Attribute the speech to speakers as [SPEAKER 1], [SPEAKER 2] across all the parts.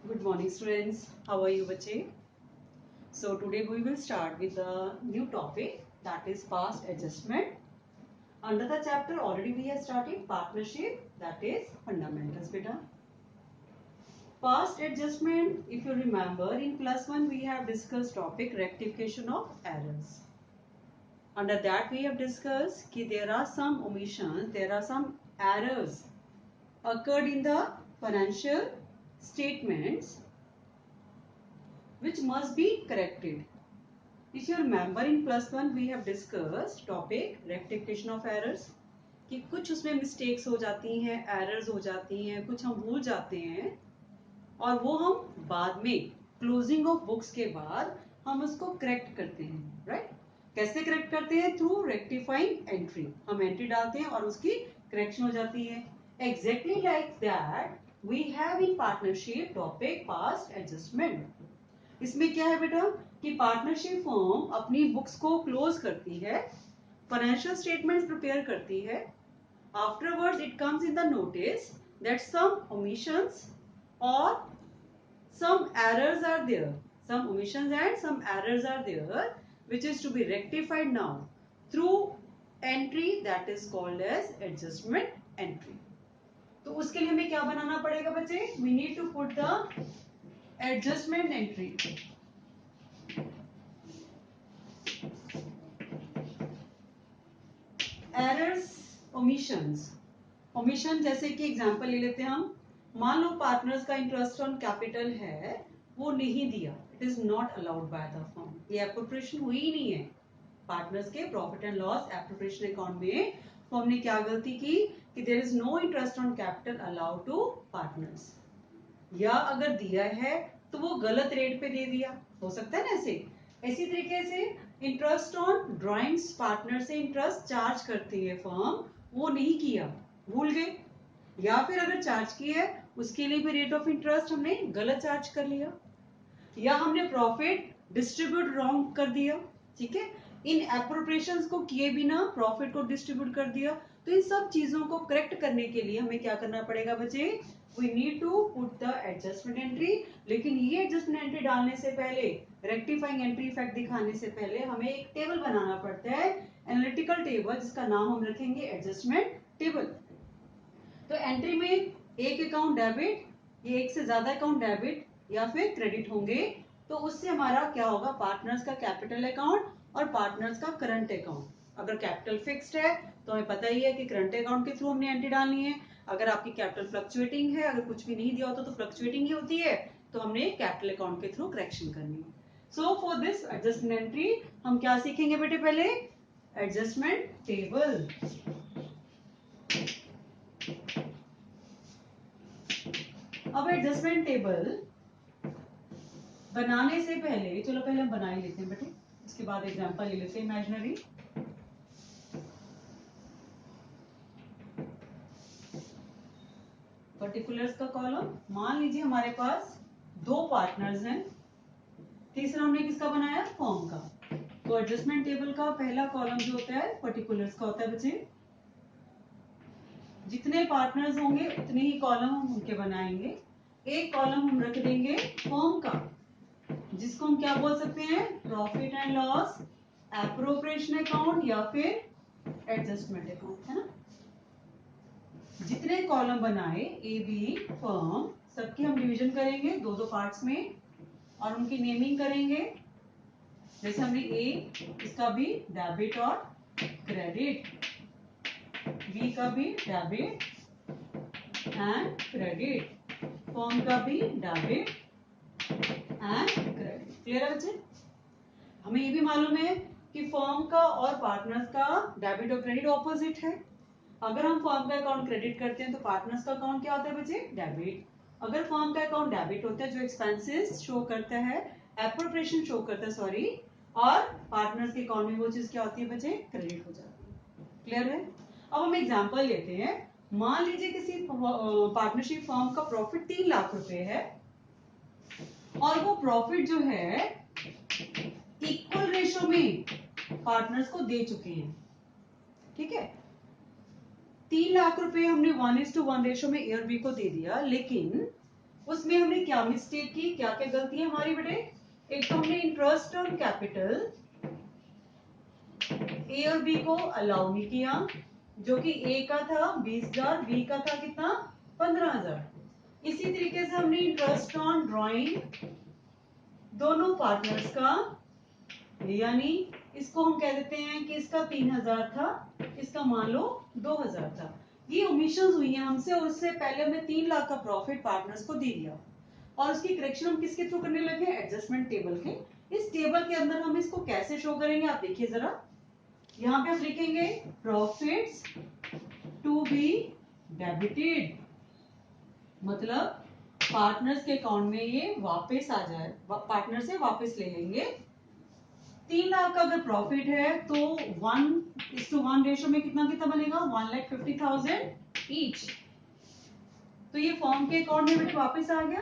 [SPEAKER 1] Good morning, students. How are you, bache? So today we will start with a new topic, that is past adjustment. Under the chapter already we have started partnership, that is fundamentals, beta. Past adjustment, if you remember, in +1 we have discussed topic rectification of errors. Under that we have discussed that there are some omissions, there are some errors occurred in the financial statements which must be corrected. If you remember, in +1 we have discussed topic rectification of errors कि कुछ उसमें mistakes हो जाती हैं, errors हो जाती हैं, कुछ हम भूल जाते हैं और वो हम बाद में क्लोजिंग ऑफ बुक्स के बाद हम उसको करेक्ट करते हैं, राइट? कैसे करेक्ट करते हैं? Through rectifying entry. हम एंट्री डालते हैं और उसकी करेक्शन हो जाती है. Exactly like that we have in partnership topic past adjustment. इसमें क्या है बेटा कि पार्टनरशिप फर्म अपनी बुक्स को क्लोज करती है, फाइनेंशियल स्टेटमेंट्स प्रिपेयर करती है. Afterwards it comes in the notice that some omissions और some errors are there, some omissions and some errors are there which is to be rectified now through entry that is called as adjustment entry. तो उसके लिए हमें क्या बनाना पड़ेगा बच्चे? We need to put the adjustment entry. Errors, omissions. Omission जैसे कि example ले लेते हैं हम. मान लो पार्टनर्स का इंटरेस्ट ऑन कैपिटल है, वो नहीं दिया, it is not allowed by the firm. ये एप्रोप्रिएशन हुई ही नहीं है. पार्टनर्स के profit and loss appropriation account में फर्म ने क्या गलती की कि there is no interest on capital allowed to partners. या अगर दिया है तो वो गलत रेट पे दे दिया, हो सकता है ना ऐसे. इसी तरीके से इंटरेस्ट ऑन ड्राइंग्स पार्टनर से इंटरेस्ट चार्ज करती है फर्म, वो नहीं किया, भूल गए. या फिर अगर चार्ज किया है उसके लिए भी रेट ऑफ इंटरेस्ट हमने गलत चार्ज कर लिया, या हमने प्रॉफिट डिस्ट्रीब्यूट रॉन्ग कर दिया. ठीक है, इन एप्रोप्रिएशंस को किए बिना प्रॉफिट को डिस्ट्रीब्यूट कर दिया. तो इन सब चीजों को करेक्ट करने के लिए हमें क्या करना पड़ेगा बच्चे? We need to put the adjustment entry. लेकिन ये एडजस्टमेंट एंट्री डालने से पहले, रेक्टिफाइंग एंट्री इफेक्ट दिखाने से पहले हमें एक टेबल बनाना पड़ता है, एनालिटिकल टेबल, जिसका नाम हम रखेंगे एडजस्टमेंट टेबल. तो एंट्री में एक अकाउंट डेबिट, ये एक से ज्यादा अकाउंट डेबिट या फिर क्रेडिट होंगे, तो उससे हमारा क्या होगा? पार्टनर्स का कैपिटल अकाउंट और पार्टनर्स का करंट अकाउंट. अगर कैपिटल फिक्स्ड है तो हमें पता ही है कि करंट अकाउंट के थ्रू हमने एंट्री डालनी है. अगर आपकी कैपिटल फ्लक्चुएटिंग है, अगर कुछ भी नहीं दिया होता तो फ्लक्चुएटिंग ही होती है, तो हमने कैपिटल अकाउंट के थ्रू करेक्शन करनी है. So for this adjustment entry हम क्या सीखेंगे बेटे? पहले एडजस्टमेंट टेबल. अब एडजस्टमेंट टेबल बनाने से पहले, चलो पहले हम बना ही लेते हैं बेटे, उसके बाद एग्जांपल ले लेते हैं इमेजिनरी. पर्टिकुलर्स का कॉलम, मान लीजिए हमारे पास दो पार्टनर्स हैं, तीसरा हमने किसका बनाया? फर्म का. तो एडजस्टमेंट टेबल का पहला कॉलम जो होता है पर्टिकुलर्स का होता है बच्चे. जितने पार्टनर्स होंगे उतने ही कॉलम हम उनके बनाएंगे. एक कॉलम हम रख देंगे फर्म का, जिसको हम क्या बोल सकते हैं? Profit and loss appropriation account या फिर एडजस्टमेंट अकाउंट, है ना. जितने कॉलम बनाए ए बी फर्म, सबकी हम डिवीजन करेंगे दो दो पार्ट्स में और उनकी नेमिंग करेंगे. जैसे हमने ए, इसका भी डेबिट और क्रेडिट, बी का भी डेबिट एंड क्रेडिट, फर्म का भी डेबिट एंड क्रेडिट. क्लियर है बच्चे? हमें ये भी मालूम है कि फर्म का और पार्टनर्स का डेबिट और क्रेडिट ऑपोजिट है. अगर हम फर्म का अकाउंट क्रेडिट करते हैं तो पार्टनर्स का अकाउंट क्या होता है बच्चे? डेबिट. अगर फर्म का अकाउंट डेबिट होता है, जो एक्सपेंसेस शो करता है, एप्रोप्रिएशन शो करता है, सॉरी, और पार्टनर्स के अकाउंट में वो चीज क्या होती है बच्चे? क्रेडिट हो जाती है. क्लियर है? अब हम एग्जांपल लेते हैं. मान लीजिए किसी पार्टनरशिप फर्म का प्रॉफिट 3 लाख रुपए है और वो प्रॉफिट जो है इक्वल रेशो में पार्टनर्स को दे चुके हैं. ठीक है, 3 लाख रुपए हमने 1:1 रेशो में ए और बी को दे दिया, लेकिन उसमें हमने क्या मिस्टेक की, क्या क्या गलती है हमारी बेटे? एक तो हमने इंटरेस्ट ऑन कैपिटल ए और बी को अलाउ नहीं किया, जो कि ए का था 20,000, बी का था कितना 15,000। इसी तरीके से हमने इंटरेस्ट ऑन ड्राइंग दोनों पार्टनर्स का, यानी इसको हम कह देते हैं कि इसका 3,000 था, इसका मान लो 2,000 था। ये ओमिशंस हुई हैं हमसे, और उससे पहले हमने 3 लाख का प्रॉफिट पार्टनर्स को दे दिया, और उसकी करेक्शन हम किसके थ्रू करने लगे? एडजस्टमेंट टेबल के। इस टेबल के अंदर हम इसको कैसे शो करेंगे, आप देखिए जरा। यहाँ पे आप लिखेंगे प्रॉफिट्स टू बी डेबिटेड, मतलब पार्टनर्स के अकाउंट में ये वापस आ जाए, पार्टनर से वापस ले लेंगे। 3 लाख का अगर प्रॉफिट है तो 1:1 रेशो में कितना कितना बनेगा? 1,50,000 ईच। तो ये फॉर्म के अकाउंट में वापस आ गया।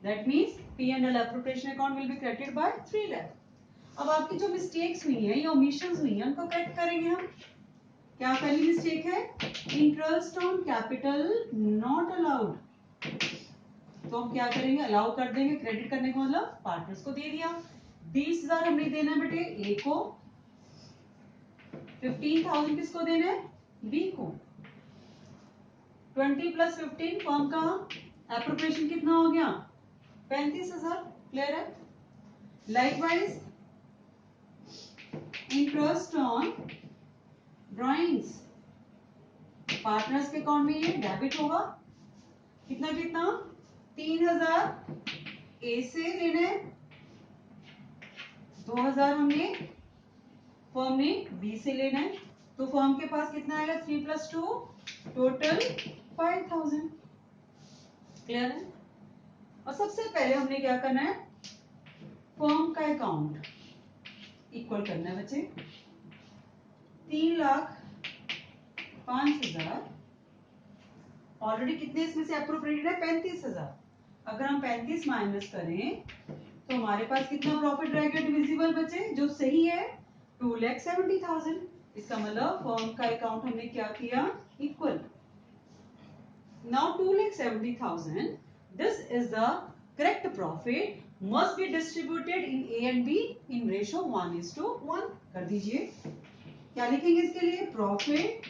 [SPEAKER 1] That means P&L appropriation account will be credited bye 3 lakh. अब आपकी जो मिस्टेक्स हुई हैं या ओमिशंस हुई हैं उनको करेक्ट करेंगे हम। क्या पहली मिस्टेक है? Interest on capital not allowed, तो हम क्या करेंगे? अलाउ कर देंगे। क्रेडिट करने का मतलब पार्टनर्स को दे दिया। 20,000 हमने देना बेटे ए को, 15,000 किसको देना है? बी को। 20 + 15 फॉर्म का एप्रोप्रिएशन कितना हो गया? 35,000। क्लियर है? Likewise interest on drawings partners के अकाउंट में ये डेबिट होगा। कितना कितना? 3,000 ए से लेना है, 2,000 हमने फर्म ने बी से लेना है। तो फर्म के पास कितना आएगा? 3 + 2 टोटल 5,000। क्लियर है? और सबसे पहले हमने क्या करना है? फर्म का अकाउंट इक्वल करना है बच्चे। 3,05,000 ऑलरेडी कितने इसमें से अप्रोप्रिएटेड है? 35,000। अगर हम 35 माइनस करें तो हमारे पास कितना प्रॉफिट रहेगा डिविजिबल बचे? जो सही है 2,70,000। इसका मतलब फर्म का अकाउंट हमने क्या किया? Equal. Now 2,70,000, this is the correct profit must be distributed in A and B in ratio 1:1। कर दीजिए। क्या लिखेंगे इसके लिए? Profit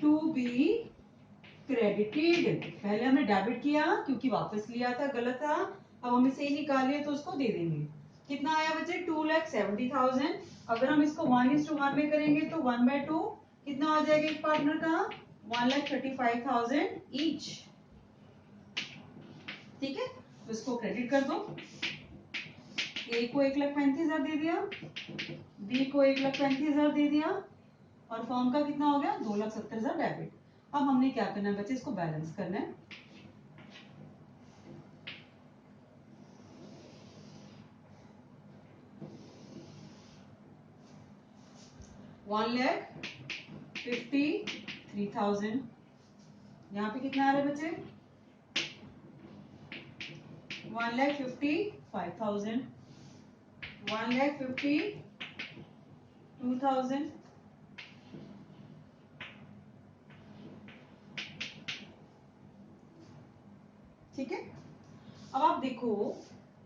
[SPEAKER 1] to be credited. पहले हमने डेबिट किया क्योंकि वापस लिया था, गलत था। अब हम इसे निकालिए तो उसको दे देंगे। कितना आया बच्चे? 2,70,000। अगर हम इसको 1:1 में करेंगे तो 1/2 कितना आ जाएगा एक पार्टनर का? 1,35,000 ईच। ठीक है, तो इसको क्रेडिट कर दो। ए को 1,35,000 दे दिया, बी को 1,35,000 दे दिया, और फर्म का कितना हो गया? 2,70,000 डेबिट। अब हमने क्या करना है बच्चे? इसको बैलेंस करना है। $1,53,000। यहाँ पे कितना आ रहा है बच्चे? 1,55,000, 1,52,000। ठीक है, अब आप देखो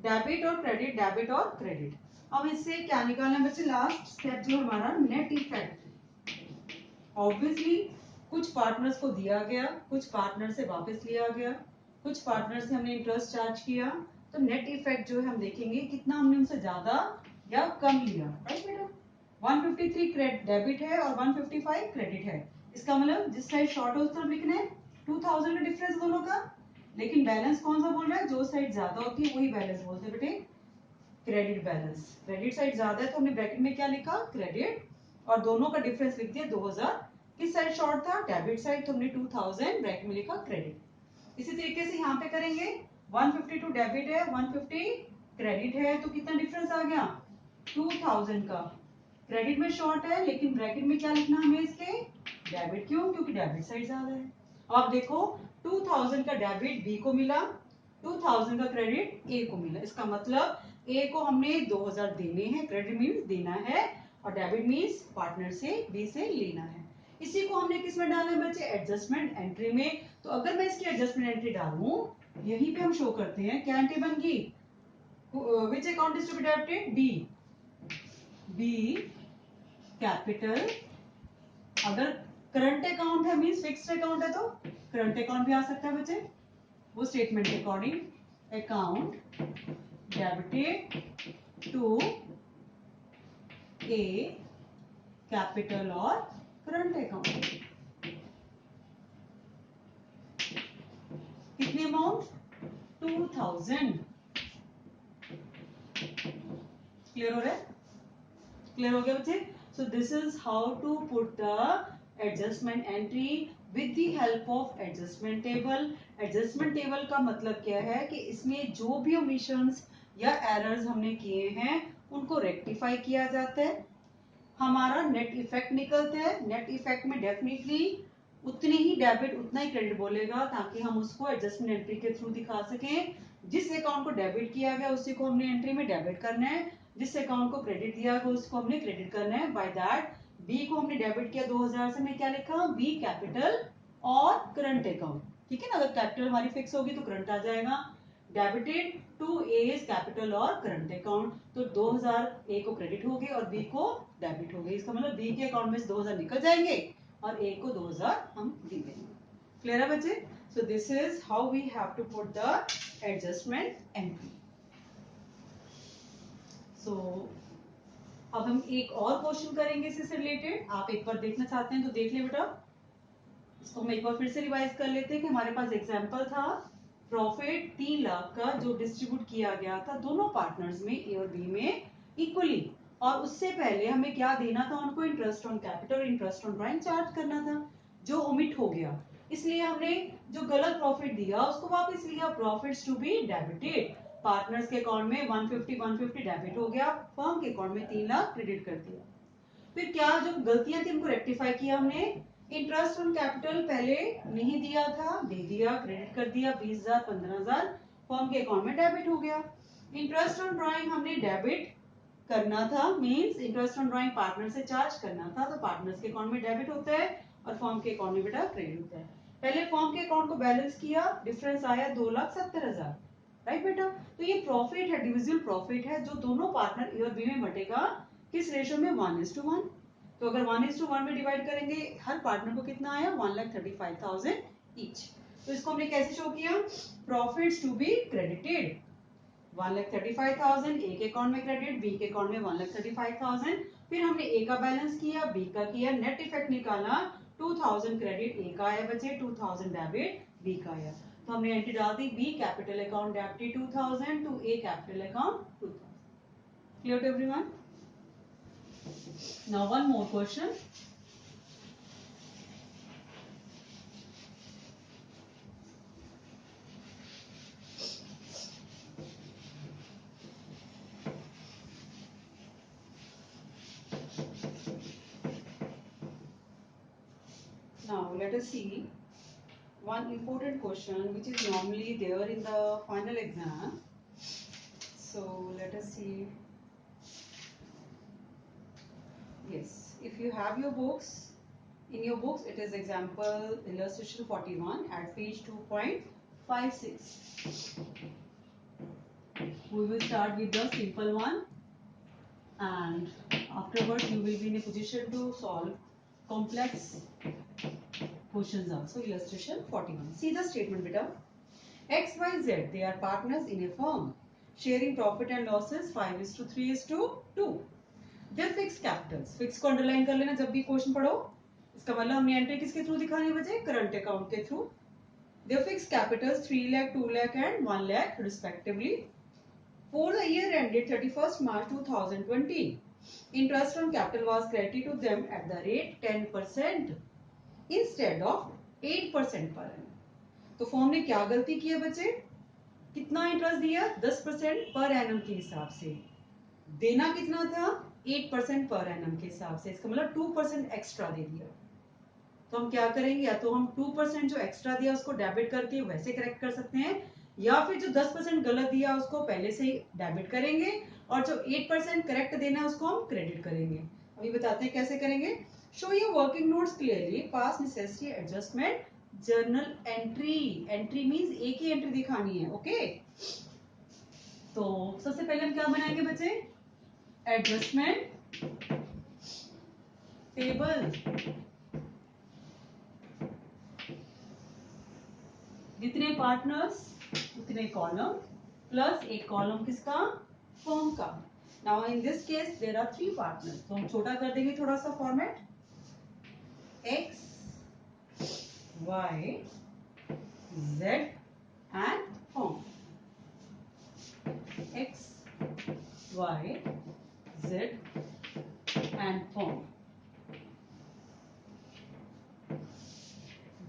[SPEAKER 1] डेबिट और क्रेडिट, डेबिट और क्रेडिट। अब इससे क्या निकालना है बच्चे? लास्ट स्टेप जो हमारा नेट इफेक्ट। ऑब्वियसली कुछ पार्टनर्स को दिया गया, कुछ पार्टनर से वापस लिया गया, कुछ पार्टनर से हमने इंटरेस्ट चार्ज किया, तो नेट इफेक्ट जो है हम देखेंगे कितना हमने उनसे ज्यादा या कम लिया। राइट बेटा? 153 डेबिट है और 155 क्रेडिट है। इसका मतलब जिस साइड शॉर्ट है उस तरफ लिखना है। 2,000 का डिफरेंस दोनों का, लेकिन बैलेंस कौन सा बोल रहा है? जो साइड ज्यादा होती है वही बैलेंस बोलते हैं बेटे, क्रेडिट बैलेंस। क्रेडिट साइड ज्यादा है तो हमने ब्रैकेट में क्या लिखा? क्रेडिट, और दोनों का डिफरेंस लिख दिया 2,000। किस साइड शॉर्ट था? डेबिट साइड, तो हमने 2,000 ब्रैकेट में लिखा क्रेडिट। इसी तरीके से यहाँ पे करेंगे। 152 डेबिट है, 150 क्रेडिट है, तो कितना डिफरेंस आ गया? 2,000 का। क्रेडिट में शॉर्ट है लेकिन ब्रैकेट में क्या लिखना हमें इसके? डेबिट। क्यों? क्योंकि डेबिट साइड ज्यादा है। अब आप देखो 2,000 का डेबिट बी को मिला, 2,000 का क्रेडिट ए को मिला। इसका मतलब ए को हमने 2,000 देने हैं, क्रेडिट मीन्स देना है, और डेबिट मीन्स पार्टनर से बी से लेना है। इसी को हमने किस में डालना है बच्चे? एडजस्टमेंट एंट्री में। तो अगर मैं इसकी एडजस्टमेंट एंट्री डालूं यहीं पे हम शो करते हैं क्या एंट्री बन गई, which account is to be debited, be capital. अगर करंट अकाउंट है मींस फिक्स्ड अकाउंट है तो करंट अकाउंट भी आ सकता है बच्चे, वो स्टेटमेंट के according account debited to A capital और करंट अकाउंट। कितने अमाउंट, 2000। क्लियर हो रहा है, क्लियर हो गया बच्चे। So this is how to put the adjustment entry with the help of adjustment table. Adjustment table का मतलब क्या है कि इसमें जो भी ओमिशंस या एरर्स हमने किए हैं उनको रेक्टिफाई किया जाता है, हमारा नेट इफेक्ट निकलता है। नेट इफेक्ट में डेफिनेटली उतनी ही डेबिट उतना ही क्रेडिट बोलेगा ताकि हम उसको एडजस्टमेंट एंट्री के थ्रू दिखा सकें। जिस अकाउंट को डेबिट किया गया उसी को हमने एंट्री में डेबिट करना है, जिस अकाउंट को क्रेडिट दिया गया उसको हमने क्रेडिट करना है। बाय दैट बी को हमने डेबिट किया 2000 से, मैं क्या लिखा, बी कैपिटल और करंट अकाउंट। ठीक है ना, अगर कैपिटल हमारी फिक्स होगी तो करंट आ जाएगा। डेबिटेड टू ए कैपिटल और करंट अकाउंट, तो 2000 ए को क्रेडिट हो गए और बी को डेबिट हो गई। इसका मतलब बी के अकाउंट में से 2000 निकल जाएंगे और ए को 2000 हम दे देंगे। क्लियर है बच्चे। So this is how we have to put the adjustment entry. So अब हम एक और क्वेश्चन करेंगे इससे रिलेटेड, आप एक बार देखना चाहते हैं तो देख ले बेटा। इसको हम एक बार फिर से रिवाइज कर लेते हैं कि हमारे पास एग्जांपल था प्रॉफिट 3 लाख का जो डिस्ट्रीब्यूट किया गया था दोनों पार्टनर्स में ए और बी में इक्वली, और उससे पहले हमें क्या देना था उनको, interest on capital, interest on drawing charge करना था, जो ओमिट हो गया। इसलिए हमने जो गलत प्रॉफिट दिया उसको वापस लिया, profits to be debited. Partners के अकाउंट में 150 डेबिट हो गया, फर्म के अकाउंट में 3 लाख क्रेडिट कर दिया। फिर क्या जो गलतियां थी उनको रेक्टिफाई किया हमने। इंटरेस्ट ऑन कैपिटल पहले नहीं दिया था, दे दिया, क्रेडिट कर दिया 20,000 15,000 फर्म के अकाउंट में डेबिट हो गया। इंटरेस्ट ऑन ड्राइंग हमने डेबिट करना था, means interest on drawing partner से चार्ज करना था, तो पार्टनर्स के अकाउंट में डेबिट होता है और फर्म के अकाउंट में बेटा क्रेडिट होता है। पहले फर्म के अकाउंट को बैलेंस किया, डिफरेंस आया 2,70,000, राइट बेटा। तो ये प्रॉफिट है, डिविजिबल प्रॉफिट है जो दोनों पार्टनर ए और बी में बटेगा किस रेशियो में, 1:1। तो अगर 1:1 में डिवाइड करेंगे हर पार्टनर को कितना आया, 1,35,000 ईच। तो इसको हमने कैसे शो किया, प्रॉफिट्स टू बी क्रेडिटेड 1,35,000 ए के अकाउंट में क्रेडिट, बी के अकाउंट में 1,35,000। फिर हमने ए का बैलेंस किया, बी का किया, नेट इफेक्ट निकाला, 2000 क्रेडिट ए का आया बचे, 2000 डेबिट बी का आया। तो हमने एंट्री डाल दी, B capital account debit 2000 to A capital account 2000। Clear to everyone. Now one more question. Now let us see one important question which is normally there in the final exam. So let us see. Yes, if you have your books, in your books it is example illustration 41 at page 2.56. We will start with the simple one and afterwards you will be in a position to solve complex questions also. Illustration 41. See the statement beta. X, Y, Z, they are partners in a firm, sharing profit and losses 5:3:2. Their fixed capitals. Fixed को underline कर लेना जब भी question पढ़ो। इसका मतलब हमने entry किसके थ्रू दिखानी बचे, करंट अकाउंट के through. Their fixed capitals 3 lakh, 2 lakh and 1 lakh respectively. For the year ended 31st March 2020, interest on capital was credited to them at the rate 10% instead of 8% per annum. तो form ने क्या गलती की है बच्चे, कितना interest दिया, 10% per annum के हिसाब से, देना कितना था 8% पर एनम के हिसाब से, इसका मतलब 2% एक्स्ट्रा दे दिया। तो हम क्या करेंगे, या तो हम 2% जो एक्स्ट्रा दिया उसको डेबिट करके वैसे करेक्ट कर सकते हैं, या फिर जो 10% गलत दिया उसको पहले से ही डेबिट करेंगे और जो 8% करेक्ट देना है उसको हम क्रेडिट करेंगे। अभी बताते हैं कैसे करेंगे। Show your working notes clearly, pass necessary adjustment journal entry, entry means एक ही एंट्री दिखानी है। ओके, तो सबसे पहले हम क्या बनाएंगे बच्चे, एडजस्टमेंट टेबल। जितने पार्टनर्स उतने कॉलम, प्लस एक कॉलम किसका, फर्म का। Now in this case there are 3 partners, तो हम छोटा कर देंगे थोड़ा सा format, x y z and firm, x y z and firm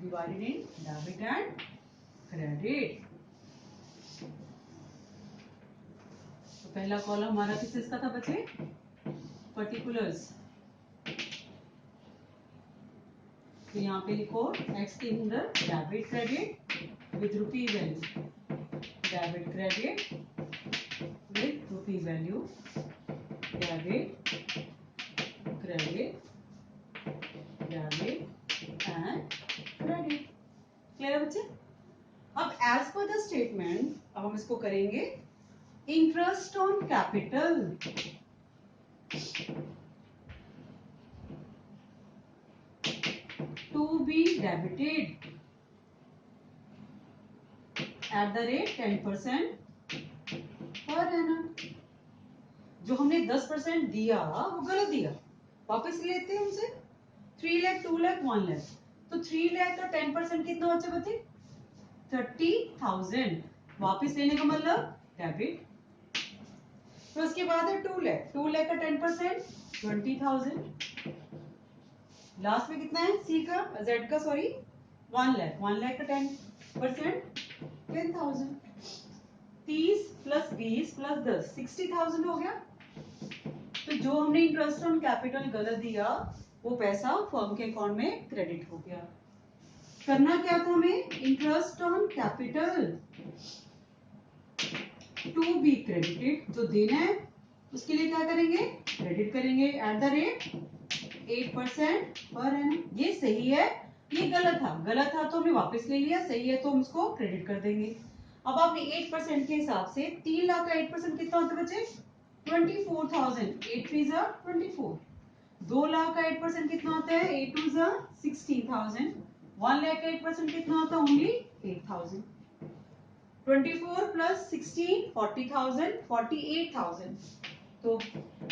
[SPEAKER 1] divided in debit and credit। तो पहला कॉलम हमारा किस चीज का था बच्चे, पर्टिकुलर्स। तो यहाँ पे लिखो एक्स के अंदर debit credit with rupee value, debit credit with rupee value, debit credit debit and credit. Clear है बच्चे। अब एज पर द स्टेटमेंट अब हम इसको करेंगे interest on capital. To be debited at the rate 10% per annum. जो हमने 10% दिया वो गलत दिया, वापस लेते हैं उनसे। 3 लाख 2 लाख 1 लाख, तो 3 लाख का 10% कितना बच्चे बच्चे 30,000, वापस लेने का मतलब डेबिट। तो उसके बाद है 2 लाख, 2 लाख का 10% 20,000। लास्ट में कितना है सी का, जेड का सॉरी 1 लाख, 1 लाख का 10% 10,000। 30 प्लस 20 प्लस 10 60,000 हो गया। तो जो हमने इंटरेस्ट ऑन कैपिटल गलत दिया वो पैसा फर्म के अकाउंट में क्रेडिट हो गया। करना क्या था हमें, interest on capital to be credited, जो देना है उसके लिए क्या करेंगे, क्रेडिट करेंगे eight the rate 8% per annum. ये सही है, ये गलत था, गलत था तो हमने वापस ले लिया, सही है तो हम इसको क्रेडिट कर देंगे। अब आपने 8% के हिसाब से 3 लाख का 8% कितना होता है बच्चे 24,000, 8 3 जा 24। 2 लाख का 8% कितना होता है 8 2 जा 16,000। 1 लाख का 8% कितना होता है ओनली 8,000। 24 प्लस 16 40,000 48,000। तो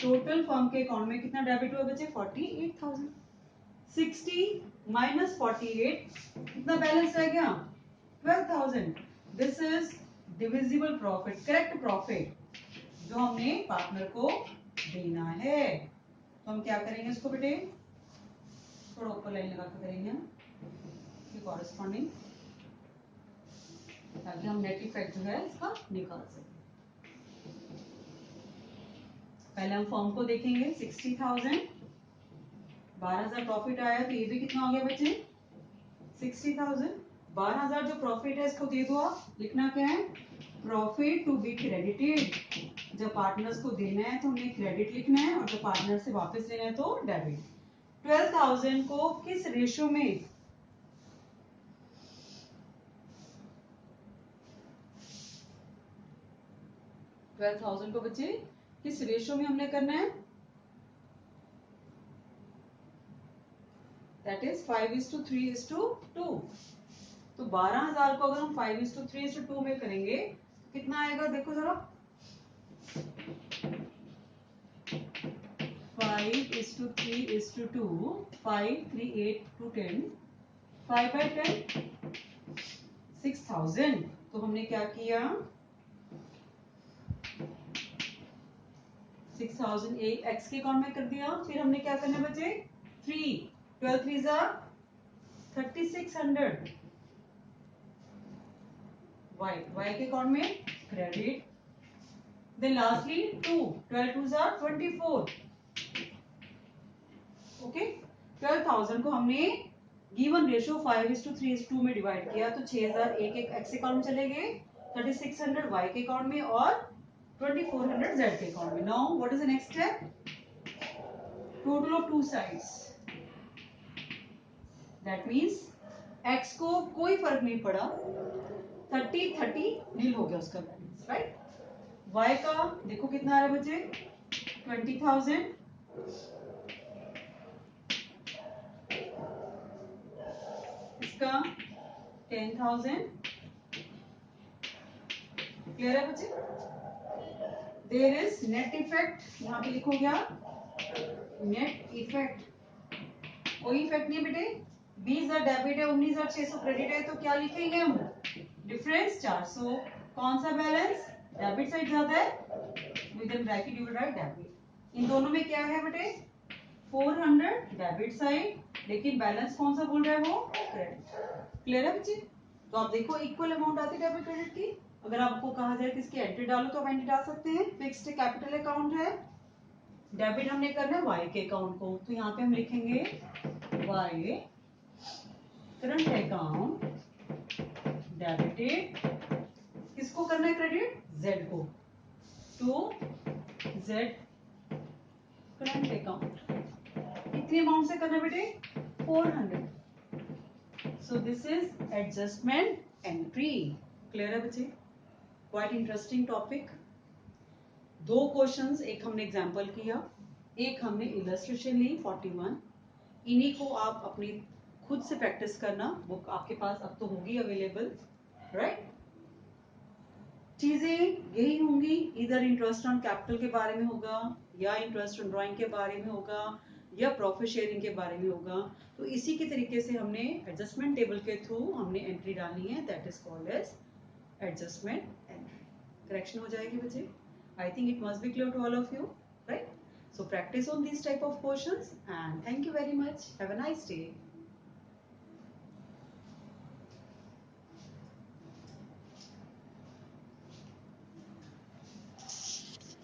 [SPEAKER 1] टोटल फर्म के अकाउंट में कितना डेबिट हुआ बच्चे 48,000। 60 माइनस 48 कितना बैलेंस रह गया 12,000। This is divisible profit, correct profit जो हमने पार्टनर को देना है। तो हम क्या करेंगे इसको बेटे, थोड़ा ऊपर लाइन लगा के करेंगे हम कॉरेस्पॉन्डिंग, ताकि हम नेट इफेक्ट जो है इसका निकाल सकें। पहले हम फॉर्म को देखेंगे 60,000, 12,000 प्रॉफिट आया तो ये भी कितना हो गया बच्चे 60,000। 12,000 जो प्रॉफिट है इसको दे दो आप, लिखना क्या है प्रॉफिट टू बी क्रेडिटेड। जब पार्टनर्स को देना है तो हमें क्रेडिट लिखना है और जब पार्टनर से वापस लेना है तो डेबिट। 12,000 को किस रेशियो में, को बच्चे किस रेशियो में हमने करना है, दैट इज 5:3:2। तो 12,000 को अगर हम 5:3:2 में करेंगे कितना आएगा देखो जरा 5:3:2 5 3 8 2 10 5/10 6,000। तो हमने क्या किया 6,000 एक्स के अकाउंट में कर दिया। फिर हमने क्या करना बचे 3 12 3 जा 3,600 वाई के अकाउंट में क्रेडिट। देन लास्टली 2 12 2 जा 24। ओके 12,000 को हमने गिवन रेशियो 5:3:2 में डिवाइड किया तो 6,000 एक एक्स अकाउंट में चले गए, 3,600 वाई के अकाउंट में और 2,400 जेड के अकाउंट में। Now what is the next step, total of two sides, that means x को कोई फर्क नहीं पड़ा, 30 नील हो गया उसका बैलेंस, राइट। वाई का देखो कितना आ रहा है बच्चे, 20,000, इसका 10,000। क्लियर है बच्चे। देयर इज नेट इफेक्ट, यहाँ पे लिखो क्या, नेट इफेक्ट। कोई इफेक्ट नहीं बेटे, 20,000 डेबिट है, 19,600 क्रेडिट है, तो क्या लिखेंगे हम, डिफरेंस 400। कौन सा बैलेंस, डेबिट साइड ज्यादा है, within bracket you will write debit. इन दोनों में क्या है बेटे, 400 डेबिट साइड, लेकिन बैलेंस कौन सा बोल रहा है, वो क्रेडिट। क्लियर है बच्चे। तो आप देखो इक्वल अमाउंट आती है डेबिट क्रेडिट की। अगर आपको कहा जाए कि इसकी एंट्री डालो तो आप एंट्री डाल सकते हैं। फिक्स्ड कैपिटल अकाउंट है, डेबिट हमने करना है वाई के अकाउंट को, तो यहाँ पे हम लिखेंगे वाई करंट अकाउंट डेबिटेड, किसको करना है क्रेडिट, जेड को, टू जेड करंट अकाउंट। कितनी अमाउंट से करना है बेटे, 400। सो this is adjustment entry. Clear है बच्चे। Quite interesting topic. दो क्वेश्चंस, एक हमने एग्जांपल किया, एक हमने इलस्ट्रेशन ली 41। इन्हीं को आप अपनी खुद से प्रैक्टिस करना, बुक आपके पास अब तो होगी अवेलेबल, राइट। चीजें यही होंगी, इधर इंटरेस्ट ऑन कैपिटल के बारे में होगा, या इंटरेस्ट ऑन ड्राइंग के बारे में होगा, या प्रॉफिट शेयरिंग के बारे में होगा। तो इसी के तरीके से हमने एडजस्टमेंट टेबल के थ्रू हमने एंट्री डालनी है, that is called as adjustment entry. Correction हो जाएगी बच्चे। I think it must be clear to all of you, right. So practice on these type of questions and thank you very much. Have a nice day.